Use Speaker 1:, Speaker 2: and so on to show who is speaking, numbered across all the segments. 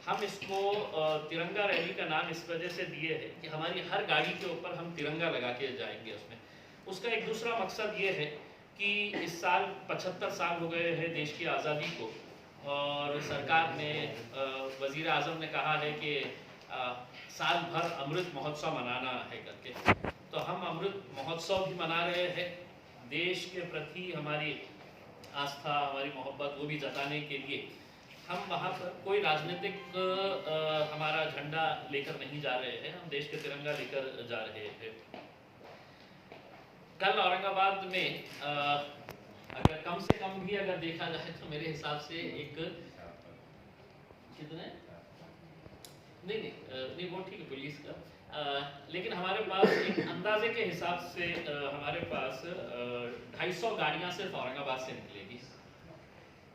Speaker 1: हम इसको तिरंगा रैली का नाम इस वजह से दिए है कि हमारी हर गाड़ी के ऊपर हम तिरंगा लगा के जाएंगे उसमें। उसका एक दूसरा मकसद ये है कि इस साल 75 साल हो गए हैं देश की आज़ादी को, और सरकार ने वज़ीर आज़म ने कहा है कि साल भर अमृत महोत्सव मनाना है करके। तो हम अमृत महोत्सव भी मना रहे हैं, देश के प्रति हमारी आस्था, हमारी मोहब्बत वो भी जताने के लिए हम वहाँ पर कोई राजनीतिक हमारा झंडा लेकर नहीं जा रहे हैं, हम देश के तिरंगा लेकर जा रहे हैं। कल औरंगाबाद में अगर कम से कम भी अगर देखा जाए तो मेरे हिसाब से एक कितने नहीं वो ठीक है पुलिस का, लेकिन हमारे पास एक अंदाजे के हिसाब से हमारे पास 250 गाड़ियां सिर्फ औरंगाबाद से निकलेगी।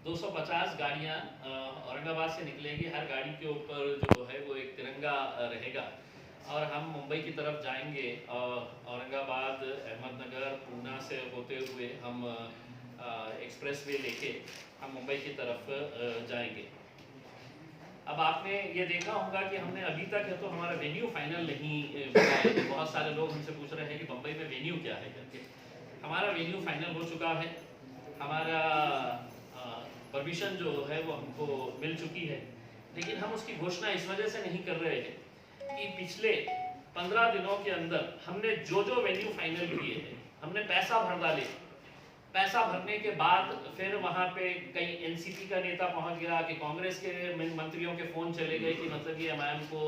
Speaker 1: 250 गाड़ियां औरंगाबाद से निकलेगी, हर गाड़ी के ऊपर जो है वो एक तिरंगा रहेगा। और हम मुंबई की तरफ जाएंगे, औरंगाबाद, अहमदनगर, पूना से होते हुए हम एक्सप्रेस वे लेके हम मुंबई की तरफ जाएंगे। अब आपने ये देखा होगा कि हमने अभी तक है तो हमारा वेन्यू फाइनल नहीं बताया। बहुत सारे लोग हमसे पूछ रहे हैं कि बम्बई में वेन्यू क्या है करके। हमारा वेन्यू फाइनल हो चुका है, हमारा परमिशन जो है वो हमको मिल चुकी है, लेकिन हम उसकी घोषणा इस वजह से नहीं कर रहे हैं कि पिछले 15 दिनों के अंदर हमने जो वेन्यू फाइनल किए हैं, हमने पैसा भर डाले। पैसा भरने के बाद फिर वहाँ पे कई एनसीपी का नेता पहुँच गया कि कांग्रेस के मंत्रियों के फ़ोन चले गए कि मतलब ये एमआईएम को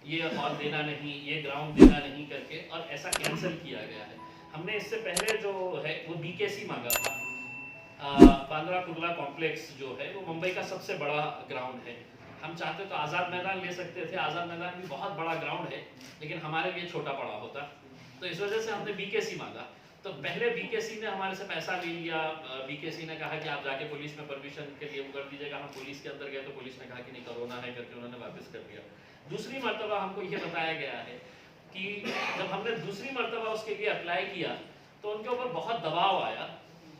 Speaker 1: ये हॉल देना नहीं, ये ग्राउंड देना नहीं करके, और ऐसा कैंसिल किया गया है। हमने इससे पहले जो है वो बीकेसी मांगा था। बांद्रा कुर्ला कॉम्प्लेक्स जो है वो मुंबई का सबसे बड़ा ग्राउंड है। हम चाहते तो आज़ाद मैदान ले सकते थे, आज़ाद मैदान भी बहुत बड़ा ग्राउंड है, लेकिन हमारे लिए छोटा पड़ा होता, तो इस वजह से हमने बीकेसी मांगा। तो पहले बीकेसी ने हमारे से पैसा ले लिया, बीकेसी ने कहा कि आप जाके पुलिस में परमिशन के लिए वो कर दीजिएगा। हम पुलिस के अंदर गए तो पुलिस ने कहा कि नहीं कोरोना है करके उन्होंने वापस कर दिया। दूसरी मर्तबा हमको ये बताया गया है कि जब हमने दूसरी मर्तबा उसके लिए अप्लाई किया तो उनके ऊपर बहुत दबाव आया,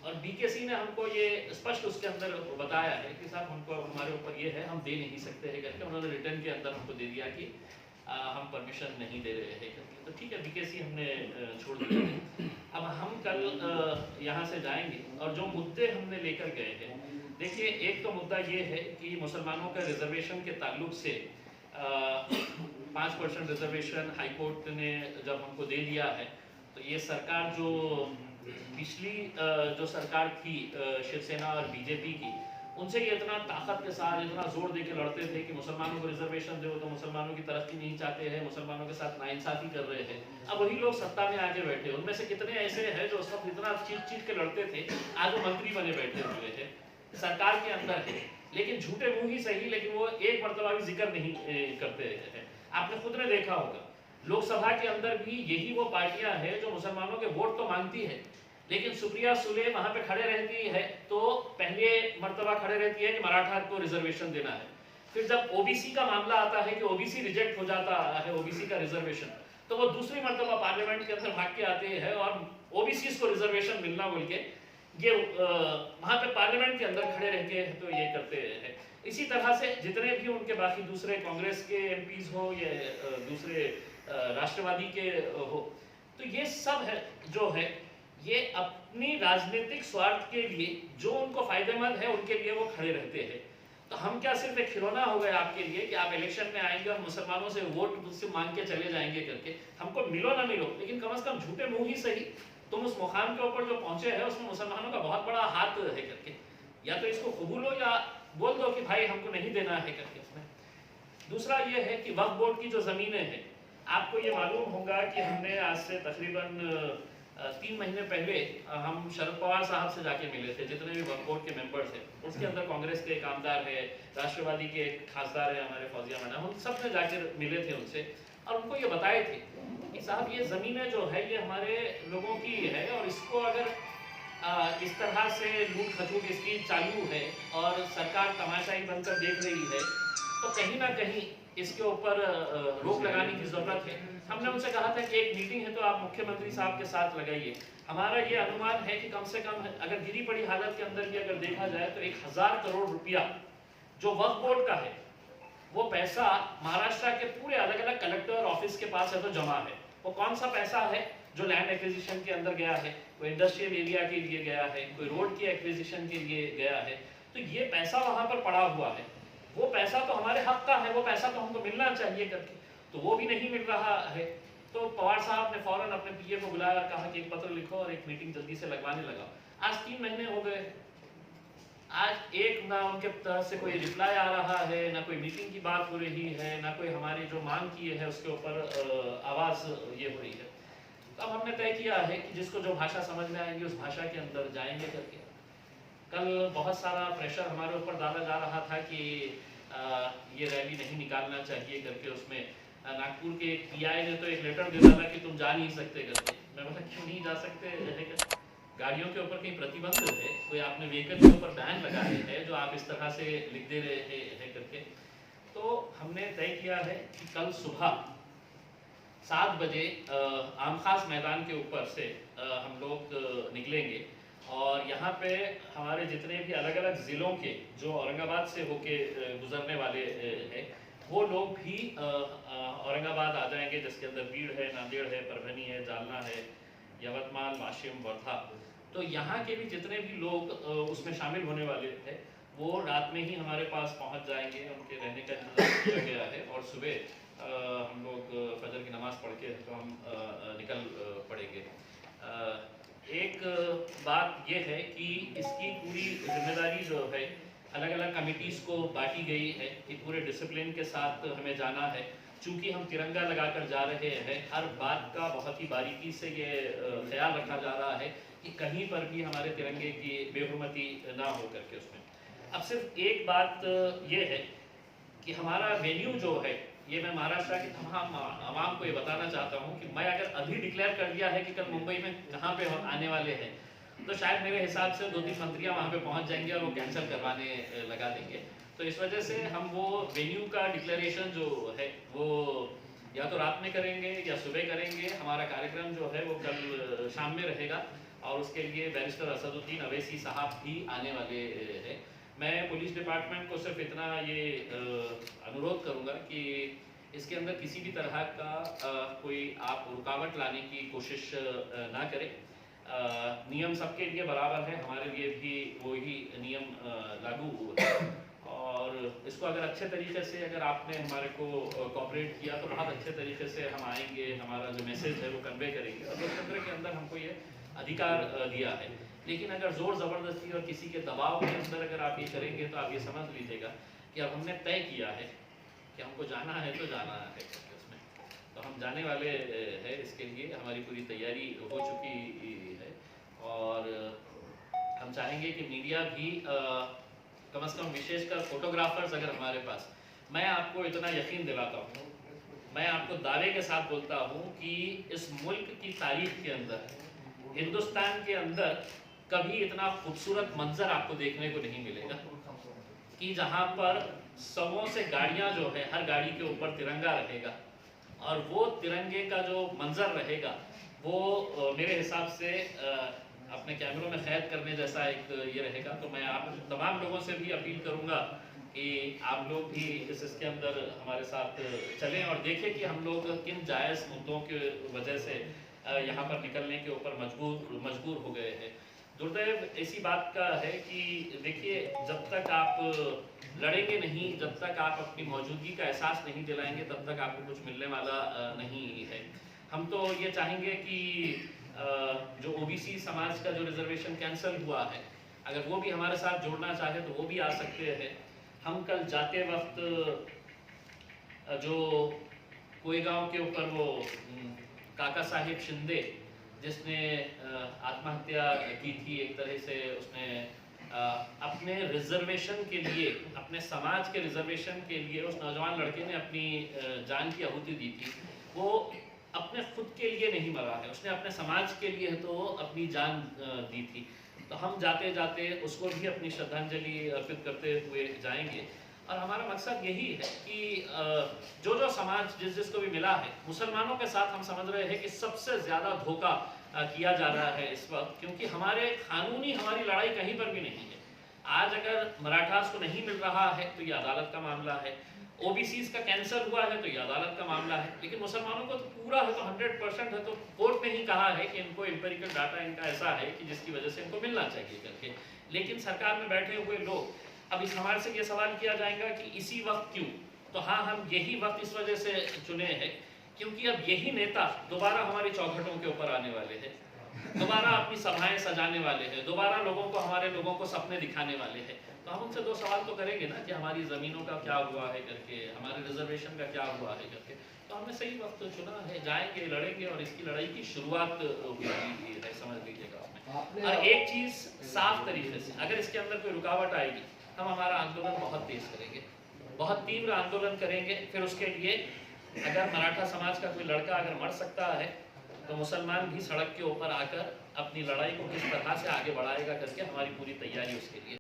Speaker 1: और बीकेसी ने हमको ये स्पष्ट उसके अंदर बताया है कि साहब हमको हमारे ऊपर ये है, हम दे नहीं सकते हैं करके उन्होंने रिटर्न के अंदर हमको दे दिया कि हम परमिशन नहीं दे रहे हैं करके। तो ठीक है, बीकेसी हमने छोड़ दिया। अब हम कल यहाँ से जाएंगे और जो मुद्दे हमने लेकर गए हैं, देखिए एक तो मुद्दा ये है कि मुसलमानों का रिजर्वेशन के ताल्लुक से 5% रिजर्वेशन हाईकोर्ट ने जब हमको दे दिया है, तो ये सरकार जो पिछली जो सरकार थी शिवसेना और बीजेपी की, उनसे ये इतना ताकत के साथ इतना जोर दे के लड़ते थे कि मुसलमानों को रिजर्वेशन दो, तो मुसलमानों की तरक्की नहीं चाहते हैं, मुसलमानों के साथ नाइंसाफी कर रहे हैं। अब वही लोग सत्ता में आके बैठे, उनमें से कितने ऐसे हैं जो उस वक्त इतना चीख के लड़ते थे, आज वो मंत्री बने बैठे हुए थे, सरकार के अंदर है, लेकिन झूठे मुंह ही सही, लेकिन वो एक मरतबा भी जिक्र नहीं करते हैं। आपने खुद ने देखा होगा लोकसभा के अंदर भी यही वो पार्टियां हैं जो मुसलमानों के वोट तो मांगती है, लेकिन सुप्रिया सुले वहां पे खड़े रहती है तो पहले मर्तबा खड़े रहती है कि मराठा को रिजर्वेशन देना है। फिर जब ओबीसी का मामला आता है कि ओबीसी रिजेक्ट हो जाता है, ओबीसी का रिजर्वेशन, तो वो दूसरी मर्तबा पार्लियामेंट के अंदर भाग के आते हैं और ओबीसी को रिजर्वेशन मिलना बोल के ये वहां पे पार्लियामेंट के अंदर खड़े रह के तो ये करते हैं। इसी तरह से जितने भी उनके बाकी दूसरे कांग्रेस के एमपीज हो या दूसरे राष्ट्रवादी के हो, तो ये सब है जो है ये अपनी राजनीतिक स्वार्थ के लिए जो उनको फायदेमंद है उनके लिए वो खड़े रहते हैं। तो हम क्या सिर्फ एक खिलौना हो गए आपके लिए कि आप इलेक्शन में आएंगे और मुसलमानों से वोट मुझसे मांग के चले जाएंगे करके? हमको मिलो ना मिलो, लेकिन कम से कम झूठे मुंह ही सही तुम उस मुकाम के ऊपर जो पहुंचे हैं उसमें मुसलमानों का बहुत बड़ा हाथ है करके, या तो इसको कबूलो या बोल दो कि भाई हमको नहीं देना है करके उसमें। दूसरा ये है कि वक्फ बोर्ड की जो ज़मीनें हैं, आपको ये मालूम होगा कि हमने आज से तकरीबन 3 महीने पहले हम शरद पवार साहब से जाके मिले थे, जितने भी वक्फ बोर्ड के मेंबर्स हैं, उसके अंदर कांग्रेस के एक आमदार है, राष्ट्रवादी के एक खासदार है हमारे फौजिया मैडम, हम सब ने जाके मिले थे उनसे और उनको ये बताए थे कि साहब ये ज़मीनें जो है ये हमारे लोगों की है, और इसको अगर इस तरह से लूट खचूट इसकी चालू है और सरकार तमाशाई बनकर देख रही है, तो कहीं ना कहीं इसके ऊपर रोक लगाने की जरूरत है। हमने उनसे कहा था कि एक मीटिंग है तो आप मुख्यमंत्री साहब के साथ लगाइए। हमारा ये अनुमान है कि कम से कम अगर गिरी पड़ी हालत के अंदर भी अगर देखा जाए तो 1000 करोड़ रुपया जो वक्फ बोर्ड का है वो पैसा महाराष्ट्र के पूरे अलग अलग कलेक्टर ऑफिस के पास है तो जमा है। वो कौन सा पैसा है जो लैंड एक्विजिशन के अंदर गया है, कोई इंडस्ट्रियल एरिया के लिए गया है, कोई रोड की एक्विजिशन के लिए गया है, तो ये पैसा वहां पर पड़ा हुआ है। वो पैसा तो हमारे हक का है, वो पैसा तो हमको मिलना चाहिए करके, तो वो भी नहीं मिल रहा है। तो पवार साहब ने फौरन अपने पीए को बुलाया और कहा कि एक पत्र लिखो और एक मीटिंग जल्दी से लगवाने लगा। आज 3 महीने हो गए, आज एक ना उनके तरफ से कोई रिप्लाई आ रहा है, ना कोई मीटिंग की बात हो रही है, ना कोई हमारी जो मांग की है उसके ऊपर आवाज ये हो रही है। तो अब हमने तय किया है कि जिसको जो भाषा समझ में आएंगी उस भाषा के अंदर जाएंगे करके। कल बहुत सारा प्रेशर हमारे ऊपर डाला जा रहा था कि ये रैली नहीं निकालना चाहिए करके, उसमें नागपुर के पीआई ने तो एक लेटर दे डाला कि तुम जा नहीं सकते करके। मैं बोला क्यों नहीं जा सकते, गाड़ियों के ऊपर कहीं प्रतिबंध है, कोई आपने व्हीकल के ऊपर बैन लगाए है जो आप इस तरह से लिख दे रहे हैं करके। तो हमने तय किया है कि कल सुबह 7 बजे आमखास मैदान के ऊपर से हम लोग निकलेंगे और यहाँ पे हमारे जितने भी अलग अलग ज़िलों के जो औरंगाबाद से होके गुजरने वाले हैं वो लोग भी औरंगाबाद आ जाएंगे, जिसके अंदर बीड़ है, नांदेड़ है, परभनी है, जालना है, यवतमाल, वाशिम, वर्धा। तो यहाँ के भी जितने भी लोग उसमें शामिल होने वाले थे वो रात में ही हमारे पास पहुँच जाएंगे, उनके रहने का इंतजाम किया गया है और सुबह हम लोग फजर की नमाज़ पढ़ के तो हम निकल पड़ेंगे। एक बात यह है कि इसकी पूरी जिम्मेदारी जो है अलग अलग कमिटीज़ को बांटी गई है कि पूरे डिसिप्लिन के साथ हमें जाना है। चूँकि हम तिरंगा लगाकर जा रहे हैं, हर बात का बहुत ही बारीकी से ये ख्याल रखा जा रहा है कि कहीं पर भी हमारे तिरंगे की बेहुरमती ना हो करके उसमें। अब सिर्फ एक बात ये है कि हमारा वेन्यू जो है, ये मैं महाराष्ट्र के तमाम आवाम को ये बताना चाहता हूँ कि मैं अगर अभी डिक्लेयर कर दिया है कि कल मुंबई में कहाँ पे आने वाले हैं तो शायद मेरे हिसाब से 2-3 मंत्रियाँ वहाँ पे पहुँच जाएंगे और वो कैंसिल करवाने लगा देंगे। तो इस वजह से हम वो वेन्यू का डिक्लेरेशन जो है वो या तो रात में करेंगे या सुबह करेंगे। हमारा कार्यक्रम जो है वो कल शाम में रहेगा और उसके लिए बैरिस्टर असदुद्दीन अवैसी साहब भी आने वाले हैं। मैं पुलिस डिपार्टमेंट को सिर्फ इतना ये अनुरोध करूँगा कि इसके अंदर किसी भी तरह का कोई आप रुकावट लाने की कोशिश ना करें। नियम सबके लिए बराबर है, हमारे लिए भी वही नियम लागू है और इसको अगर अच्छे तरीके से अगर आपने हमारे को कोऑपरेट किया तो बहुत अच्छे तरीके से हम आएंगे, हमारा जो मैसेज है वो कन्वे करेंगे और लोकतंत्र के अंदर हमको ये अधिकार दिया है। लेकिन अगर जोर ज़बरदस्ती और किसी के दबाव के अंदर अगर आप ये करेंगे तो आप ये समझ लीजिएगा कि अब हमने तय किया है कि हमको जाना है तो जाना है उसमें, तो हम जाने वाले हैं। इसके लिए हमारी पूरी तैयारी हो चुकी है और हम चाहेंगे कि मीडिया भी कम से कम विशेषकर फोटोग्राफर्स अगर हमारे पास, मैं आपको इतना यकीन दिलाता हूँ, मैं आपको दावे के साथ बोलता हूँ कि इस मुल्क की तारीख के अंदर, हिंदुस्तान के अंदर कभी इतना खूबसूरत मंजर आपको देखने को नहीं मिलेगा कि जहाँ पर सौों से गाड़ियाँ जो है हर गाड़ी के ऊपर तिरंगा रहेगा और वो तिरंगे का जो मंजर रहेगा वो मेरे हिसाब से अपने कैमरों में कैद करने जैसा एक ये रहेगा। तो मैं आप तमाम लोगों से भी अपील करूंगा कि आप लोग भी इसके अंदर हमारे साथ चलें और देखें कि हम लोग किन जायज़ मुद्दों की वजह से यहाँ पर निकलने के ऊपर मजबूर हो गए हैं। दुर्दैव ऐसी बात का है कि देखिए, जब तक आप लड़ेंगे नहीं, जब तक आप अपनी मौजूदगी का एहसास नहीं दिलाएंगे, तब तक आपको कुछ मिलने वाला नहीं है। हम तो ये चाहेंगे कि जो ओबीसी समाज का जो रिजर्वेशन कैंसिल हुआ है, अगर वो भी हमारे साथ जोड़ना चाहे तो वो भी आ सकते हैं। हम कल जाते वक्त जो कोईगांव के ऊपर वो काका साहिब शिंदे जिसने आत्महत्या की थी, एक तरह से उसने अपने रिजर्वेशन के लिए, अपने समाज के रिजर्वेशन के लिए उस नौजवान लड़के ने अपनी जान की आहुति दी थी। वो अपने खुद के लिए नहीं मरा है, उसने अपने समाज के लिए तो अपनी जान दी थी। तो हम जाते जाते उसको भी अपनी श्रद्धांजलि अर्पित करते हुए जाएंगे और हमारा मकसद यही है कि जो जो समाज जिसको भी मिला है, मुसलमानों के साथ हम समझ रहे हैं कि सबसे ज़्यादा धोखा किया जा रहा है इस वक्त, क्योंकि हमारे कानूनी हमारी लड़ाई कहीं पर भी नहीं है। आज अगर मराठास को नहीं मिल रहा है तो ये अदालत का मामला है, ओबीसीज का कैंसर हुआ है तो ये अदालत का मामला है, लेकिन मुसलमानों को तो पूरा है, तो 100% है, तो कोर्ट ने ही कहा है कि इनको एम्पेरिकल डाटा इनका ऐसा है कि जिसकी वजह से इनको मिलना चाहिए करके। लेकिन सरकार में बैठे हुए लोग, अब इस हमारे से ये सवाल किया जाएगा कि इसी वक्त क्यों, तो हाँ, हम यही वक्त इस वजह से चुने हैं क्योंकि अब यही नेता दोबारा हमारी चौखटों के ऊपर आने वाले हैं, दोबारा अपनी सभाएं सजाने वाले हैं, दोबारा लोगों को, हमारे लोगों को सपने दिखाने वाले हैं। तो हम उनसे 2 सवाल तो करेंगे ना कि हमारी ज़मीनों का क्या हुआ है करके, हमारे रिजर्वेशन का क्या हुआ है करके। तो हमने सही वक्त चुना है, जाएंगे, लड़ेंगे, और इसकी लड़ाई की शुरुआत हुई है, समझ लीजिएगा उसमें। और एक चीज़ साफ तरीके से, अगर इसके अंदर कोई रुकावट आएगी, हम हमारा आंदोलन बहुत तेज करेंगे, बहुत तीव्र आंदोलन करेंगे। फिर उसके लिए अगर मराठा समाज का कोई लड़का अगर मर सकता है, तो मुसलमान भी सड़क के ऊपर आकर अपनी लड़ाई को किस तरह से आगे बढ़ाएगा करके हमारी पूरी तैयारी उसके लिए।